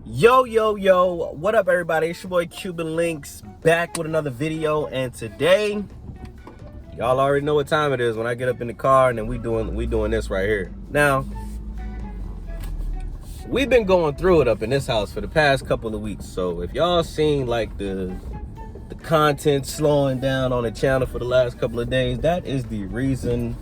Yo, what up everybody? It's your boy QbinLynx back with another video, and today y'all already know what time it is when I get up in the car and then we doing this right here. Now, we've been going through it up in this house for the past couple of weeks. So if y'all seen like the content slowing down on the channel for the last couple of days, that is the reason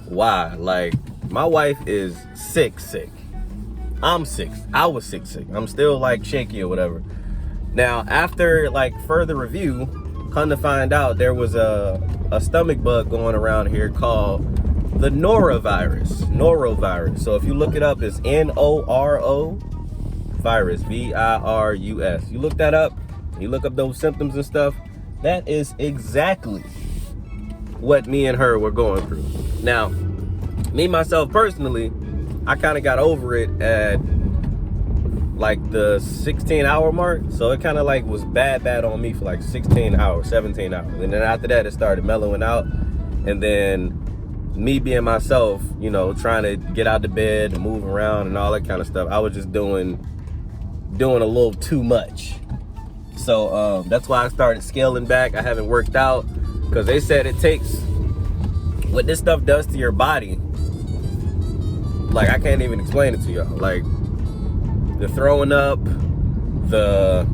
why. Like, my wife is sick. I'm sick. I was sick. I'm still like shaky or whatever. Now, after like further review, come to find out there was a stomach bug going around here called the norovirus. So if you look it up, it's N-O-R-O virus, V-I-R-U-S. You look that up, you look up those symptoms and stuff, that is exactly what me and her were going through. Now, me myself personally, I kind of got over it at like the 16-hour mark. So it kind of like was bad on me for like 16 hours, 17 hours. And then after that, it started mellowing out. And then me being myself, you know, trying to get out of bed and move around and all that kind of stuff, I was just doing a little too much. So that's why I started scaling back. I haven't worked out because they said it takes, what this stuff does to your body, like, I can't even explain it to y'all. Like, the throwing up, the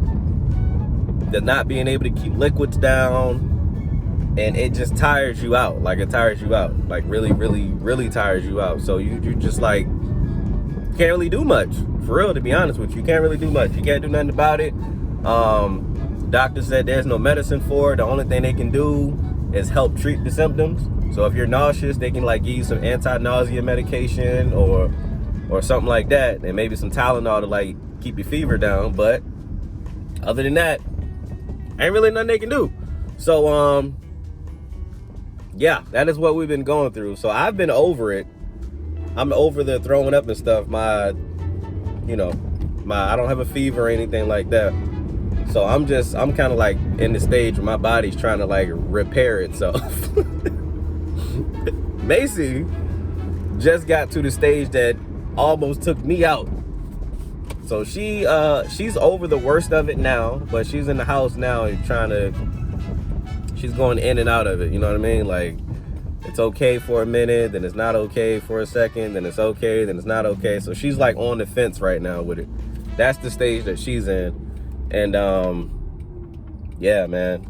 not being able to keep liquids down, and it just tires you out. Like, it tires you out. Like, really tires you out. So you just like can't really do much. For real, to be honest with you, can't really do much. You can't do nothing about it. Doctor said there's no medicine for it. The only thing they can do is help treat the symptoms. So if you're nauseous, they can like give you some anti-nausea medication or something like that, and maybe some Tylenol to like keep your fever down. But other than that, ain't really nothing they can do. So yeah, that is what we've been going through. So I've been over it. I'm over the throwing up and stuff. I don't have a fever or anything like that. So I'm kind of like in the stage where my body's trying to like repair itself. Macy just got to the stage that almost took me out. So she's over the worst of it now, but she's in the house now and she's going in and out of it, you know what I mean? Like, it's okay for a minute, then it's not okay for a second, then it's okay, then it's not okay. So she's like on the fence right now with it. That's the stage that she's in. And yeah, man,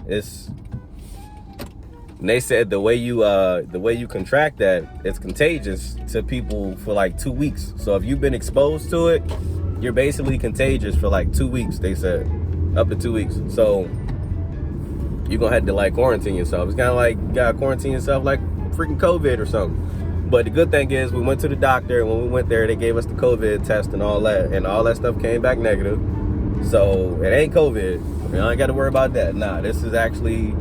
and they said the way you contract that, it's contagious to people for like 2 weeks. So if you've been exposed to it, you're basically contagious for like 2 weeks, they said. Up to 2 weeks. So you're gonna have to like quarantine yourself. It's kind of like you gotta quarantine yourself like freaking COVID or something. But the good thing is we went to the doctor, and when we went there, they gave us the COVID test and all that stuff came back negative. So it ain't COVID. You don't got to worry about that. Nah, this is actually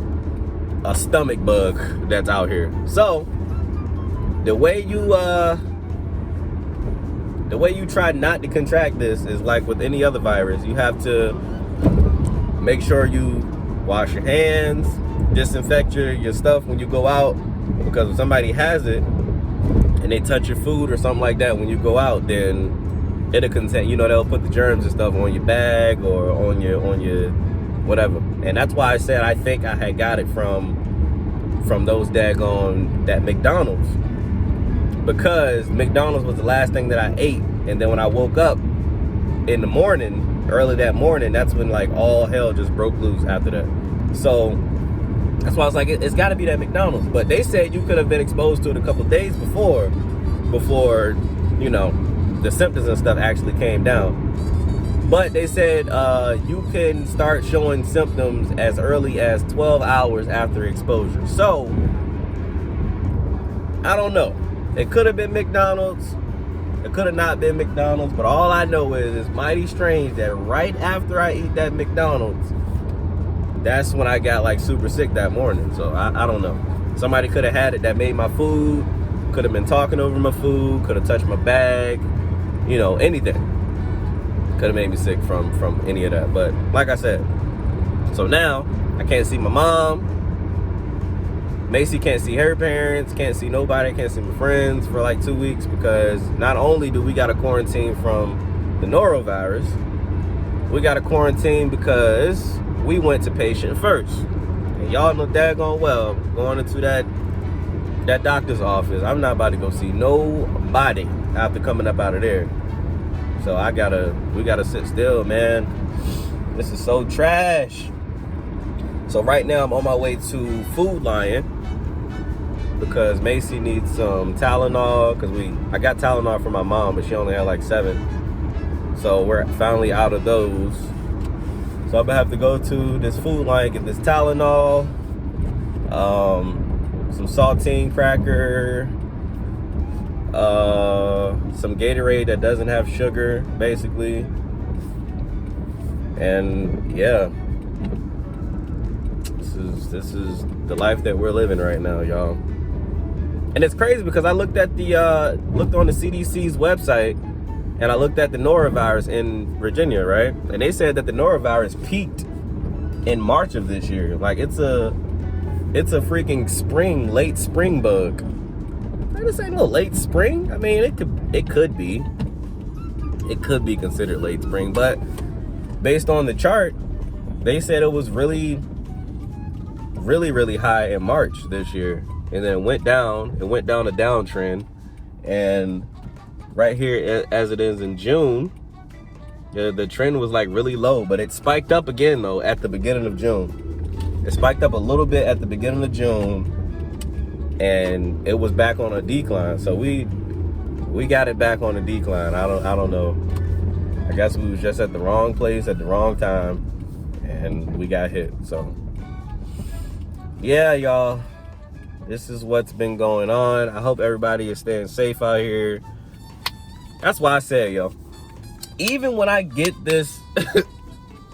a stomach bug that's out here. So the way you try not to contract this is like with any other virus. You have to make sure you wash your hands, disinfect your stuff when you go out, because if somebody has it and they touch your food or something like that when you go out, then it'll contain, you know, they'll put the germs and stuff on your bag or on your whatever. And that's why I said I think I had got it from those that McDonald's, because McDonald's was the last thing that I ate. And then when I woke up in the morning, early that morning, that's when like all hell just broke loose after that. So that's why I was like, it's got to be that McDonald's. But they said you could have been exposed to it a couple of days before you know, the symptoms and stuff actually came down. But they said you can start showing symptoms as early as 12 hours after exposure. So I don't know. It could have been McDonald's. It could have not been McDonald's. But all I know is it's mighty strange that right after I eat that McDonald's, that's when I got like super sick that morning. So I don't know. Somebody could have had it that made my food, could have been talking over my food, could have touched my bag, you know, anything. Could have made me sick from any of that. But like I said, so now I can't see my mom. Macy can't see her parents, can't see nobody, can't see my friends for like 2 weeks, because not only do we got to quarantine from the norovirus, we got to quarantine because we went to patient first. And y'all know daggone well, going into that doctor's office, I'm not about to go see nobody after coming up out of there. So we gotta sit still, man. This is so trash. So right now I'm on my way to Food Lion because Macy needs some Tylenol, because I got Tylenol for my mom, but she only had like 7. So we're finally out of those. So I'm gonna have to go to this Food Lion, get this Tylenol, some saltine cracker, some Gatorade that doesn't have sugar, basically. And yeah, this is the life that we're living right now, y'all. And it's crazy because I looked on the CDC's website, and I looked at the norovirus in Virginia, right? And they said that the norovirus peaked in March of this year. Like it's a freaking late spring bug. This ain't no late spring. I mean, it could be considered late spring, but based on the chart, they said it was really high in March this year, and then it went down a downtrend, and right here as it is in June, the trend was like really low, but it spiked up again though at the beginning of June. It spiked up a little bit at the beginning of June, and it was back on a decline. So we got it back on a decline. I don't know. I guess we was just at the wrong place at the wrong time, and we got hit. So yeah, y'all, this is what's been going on. I hope everybody is staying safe out here. That's why I said, yo, even when I get this,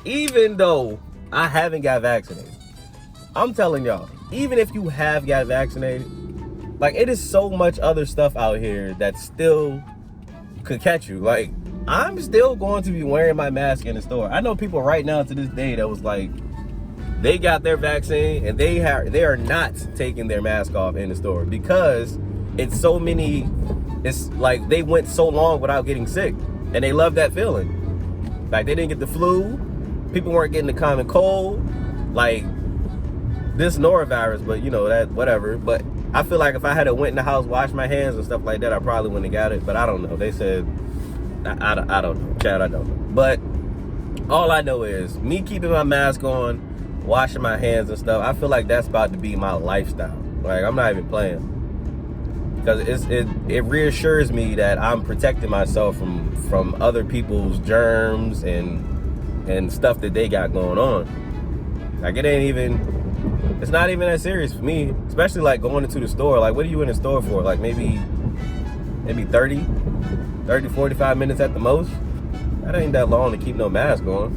even though I haven't got vaccinated, I'm telling y'all, even if you have got vaccinated, like, it is so much other stuff out here that still could catch you. Like, I'm still going to be wearing my mask in the store. I know people right now to this day that was like, they got their vaccine and they are not taking their mask off in the store because it's so many. It's like they went so long without getting sick, and they love that feeling. Like, they didn't get the flu, people weren't getting the common cold, like this norovirus, but you know, that whatever. But I feel like if I had went in the house, washed my hands and stuff like that, I probably wouldn't have got it. But I don't know. They said, I don't know, Chad, I don't know. But all I know is me keeping my mask on, washing my hands and stuff, I feel like that's about to be my lifestyle. Like, I'm not even playing. Because it reassures me that I'm protecting myself from other people's germs and stuff that they got going on. Like, it's not even that serious for me, especially like going into the store. Like, what are you in the store for? Like maybe 30, 45 minutes at the most. That ain't that long to keep no mask on.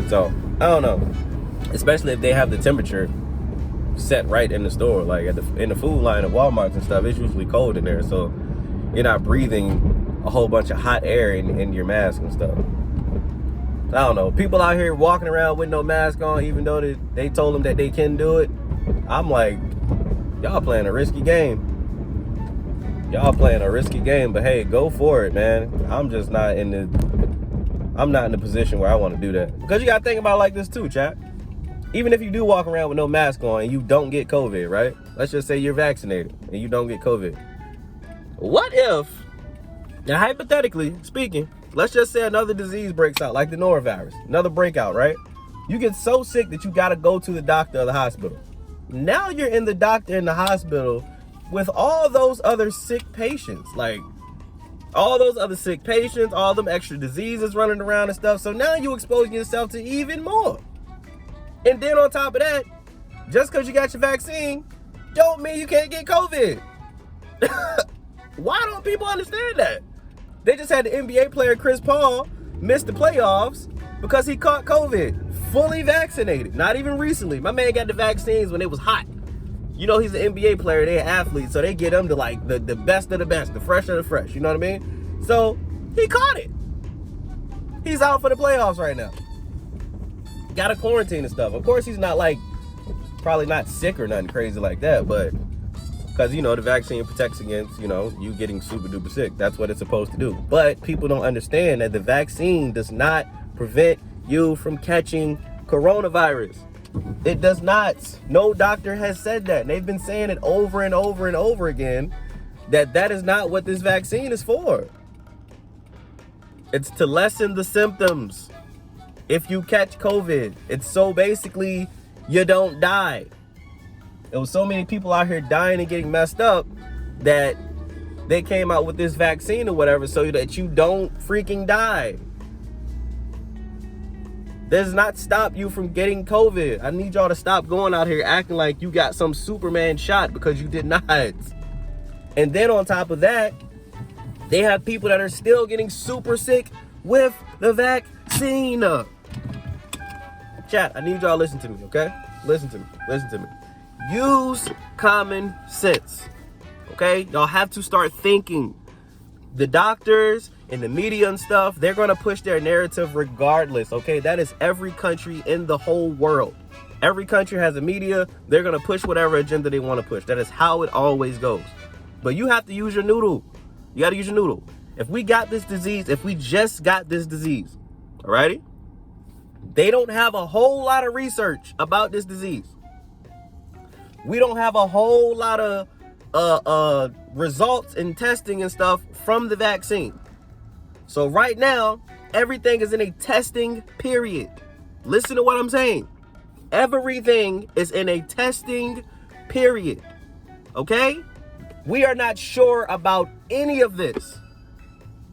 So, I don't know. Especially if they have the temperature set right in the store, like in the food line at Walmart and stuff. It's usually cold in there, so you're not breathing a whole bunch of hot air in your mask and stuff. I don't know. People out here walking around with no mask on, even though they told them that they can do it. I'm like, y'all playing a risky game. But hey, go for it, man. I'm not in the position where I want to do that. Because you got to think about it like this too, chat. Even if you do walk around with no mask on and you don't get COVID, right? Let's just say you're vaccinated and you don't get COVID. What if, now hypothetically speaking, let's just say another disease breaks out, like the norovirus, another breakout, right? You get so sick that you got to go to the doctor or the hospital. Now you're in the doctor in the hospital with all those other sick patients, like all those other sick patients, all them extra diseases running around and stuff. So now you exposing yourself to even more. And then on top of that, just because you got your vaccine, don't mean you can't get COVID. Why don't people understand that? They just had the NBA player Chris Paul miss the playoffs because he caught COVID, fully vaccinated. Not even recently. My man got the vaccines when it was hot. You know, he's an NBA player, they're athletes, so they get him to like the best of the best, the fresh of the fresh, you know what I mean? So he caught it. He's out for the playoffs right now. Got to quarantine and stuff. Of course, he's not like, probably not sick or nothing crazy like that, but because, you know, the vaccine protects against, you know, you getting super duper sick. That's what it's supposed to do. But people don't understand that the vaccine does not prevent you from catching coronavirus. It does not. No doctor has said that. And they've been saying it over and over and over again that that is not what this vaccine is for. It's to lessen the symptoms if you catch COVID. It's so basically you don't die. There was so many people out here dying and getting messed up that they came out with this vaccine or whatever so that you don't freaking die. Does not stop you from getting COVID. I need y'all to stop going out here acting like you got some Superman shot, because you did not. And then on top of that, they have people that are still getting super sick with the vaccine. Chat, I need y'all to listen to me, okay? Listen to me. Use common sense, okay? Y'all have to start thinking. The doctors and the media and stuff, they're going to push their narrative regardless, okay? That is every country in the whole world. Every country has a media. They're going to push whatever agenda they want to push. That is how it always goes. But you have to use your noodle. You got to use your noodle. If we got this disease, if we just got this disease, alrighty? They don't have a whole lot of research about this disease. We don't have a whole lot of results and testing and stuff from the vaccine. So right now, everything is in a testing period. Listen to what I'm saying. Everything is in a testing period. Okay? We are not sure about any of this.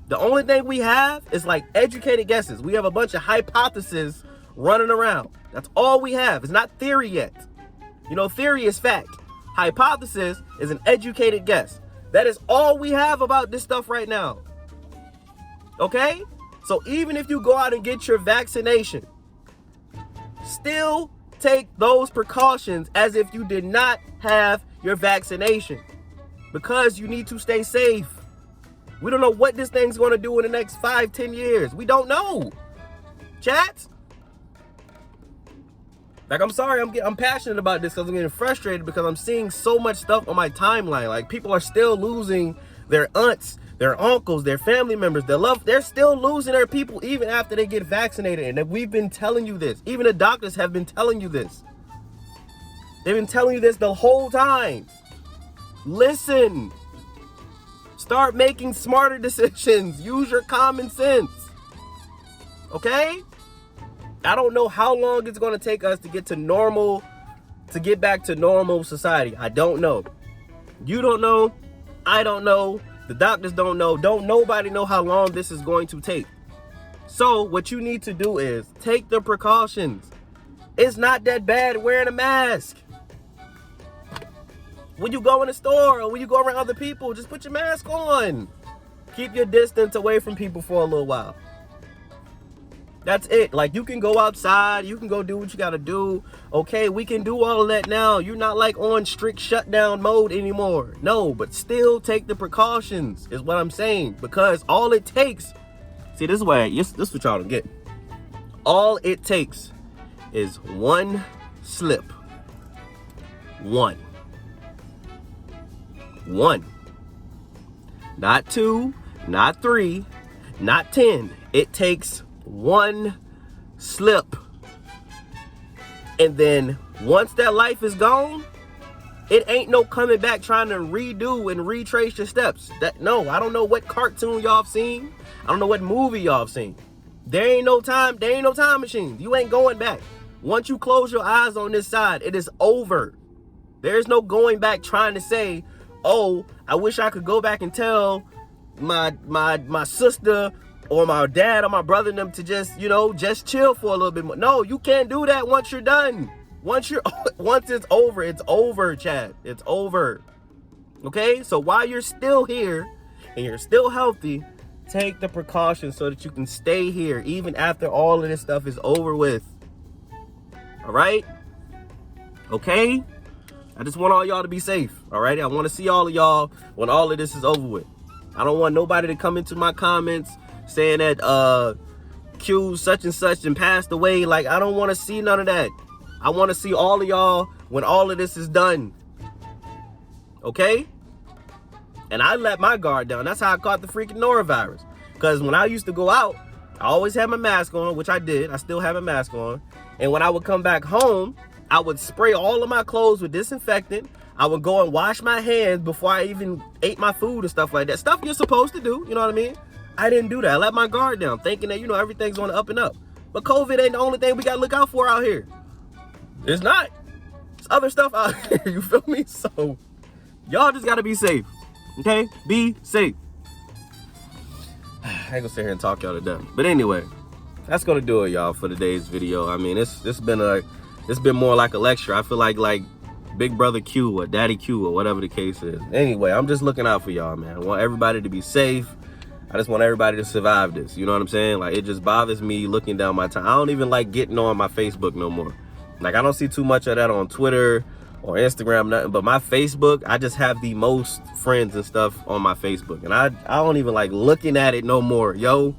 The only thing we have is like educated guesses. We have a bunch of hypotheses running around. That's all we have. It's not theory yet. You know, theory is fact. Hypothesis is an educated guess. That is all we have about this stuff right now. Okay? So even if you go out and get your vaccination, still take those precautions as if you did not have your vaccination, because you need to stay safe. We don't know what this thing's going to do in the next 5-10 years. We don't know. Chat? Like, I'm sorry, I'm passionate about this because I'm getting frustrated because I'm seeing so much stuff on my timeline. Like, people are still losing their aunts, their uncles, their family members, they're still losing their people even after they get vaccinated. And we've been telling you this. Even the doctors have been telling you this. They've been telling you this the whole time. Listen. Start making smarter decisions. Use your common sense. Okay? I don't know how long it's going to take us to get to normal, to get back to normal society. I don't know. You don't know. I don't know. The doctors don't know. Don't nobody know how long this is going to take. So what you need to do is take the precautions. It's not that bad wearing a mask. When you go in the store or when you go around other people, just put your mask on. Keep your distance away from people for a little while. That's it. Like, you can go outside, you can go do what you gotta do. Okay, we can do all of that now. You're not like on strict shutdown mode anymore. No, but still take the precautions is what I'm saying. Because all it takes, see, this is what y'all don't get. All it takes is one slip. One. Not 2, not 3, not 10. It takes one slip. And then once that life is gone, it ain't no coming back trying to redo and retrace your steps. No, I don't know what cartoon y'all have seen. I don't know what movie y'all have seen. There ain't no time machine. You ain't going back. Once you close your eyes on this side, it is over. There's no going back trying to say, oh, I wish I could go back and tell my sister or my dad or my brother and them to just, just chill for a little bit more. No, you can't do that once you're done. Once it's over, Chad. It's over. Okay? So while you're still here and you're still healthy, take the precautions so that you can stay here even after all of this stuff is over with. All right? Okay? I just want all y'all to be safe. All right? I want to see all of y'all when all of this is over with. I don't want nobody to come into my comments saying that Q such and such and passed away. Like, I don't want to see none of that. I want to see all of y'all when all of this is done. Okay? And I let my guard down. That's how I caught the freaking norovirus. Because when I used to go out, I always had my mask on, which I did. I still have a mask on. And when I would come back home, I would spray all of my clothes with disinfectant. I would go and wash my hands before I even ate my food and stuff like that. Stuff you're supposed to do, you know what I mean? I didn't do that. I let my guard down, thinking that, you know, everything's on the up and up. But COVID ain't the only thing we got to look out for out here. It's not. There's other stuff out here, you feel me? So, y'all just got to be safe, okay? Be safe. I ain't gonna sit here and talk y'all to death. But anyway, that's gonna do it, y'all, for today's video. I mean, it's been more like a lecture. I feel like Big Brother Q or Daddy Q or whatever the case is. Anyway, I'm just looking out for y'all, man. I want everybody to be safe. I just want everybody to survive this. You know what I'm saying? Like, it just bothers me looking down my time. I don't even like getting on my Facebook no more. Like, I don't see too much of that on Twitter or Instagram, nothing. But my Facebook, I just have the most friends and stuff on my Facebook. And I don't even like looking at it no more, yo.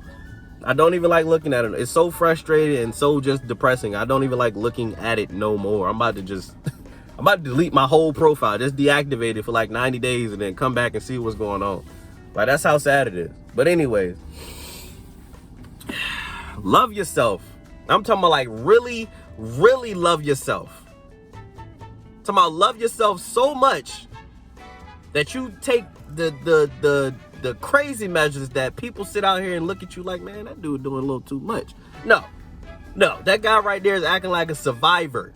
I don't even like looking at it. It's so frustrating and so just depressing. I don't even like looking at it no more. I'm about to just, I'm about to delete my whole profile. Just deactivate it for like 90 days and then come back and see what's going on. Like, that's how sad it is. But anyways, love yourself. I'm talking about like really, really love yourself. I'm talking about love yourself so much that you take the crazy measures that people sit out here and look at you like, man, that dude doing a little too much. No, that guy right there is acting like a survivor.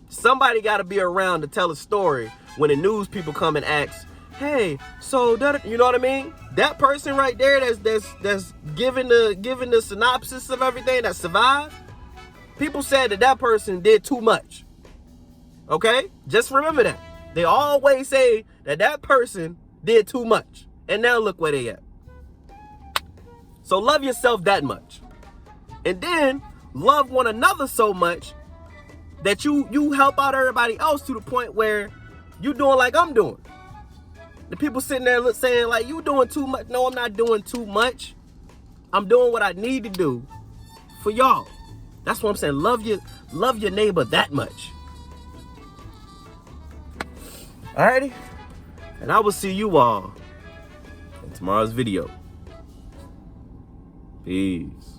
Somebody got to be around to tell a story when the news people come and ask, hey, so that, you know what I mean? That person right there that's giving the synopsis of everything that survived. People said that person did too much. Okay? Just remember that. They always say that person did too much. And now look where they at. So love yourself that much. And then love one another so much that you help out everybody else to the point where you doing like I'm doing. The people sitting there saying like, you doing too much. No, I'm not doing too much. I'm doing what I need to do for y'all. That's what I'm saying. Love your neighbor that much. Alrighty? And I will see you all in tomorrow's video. Peace.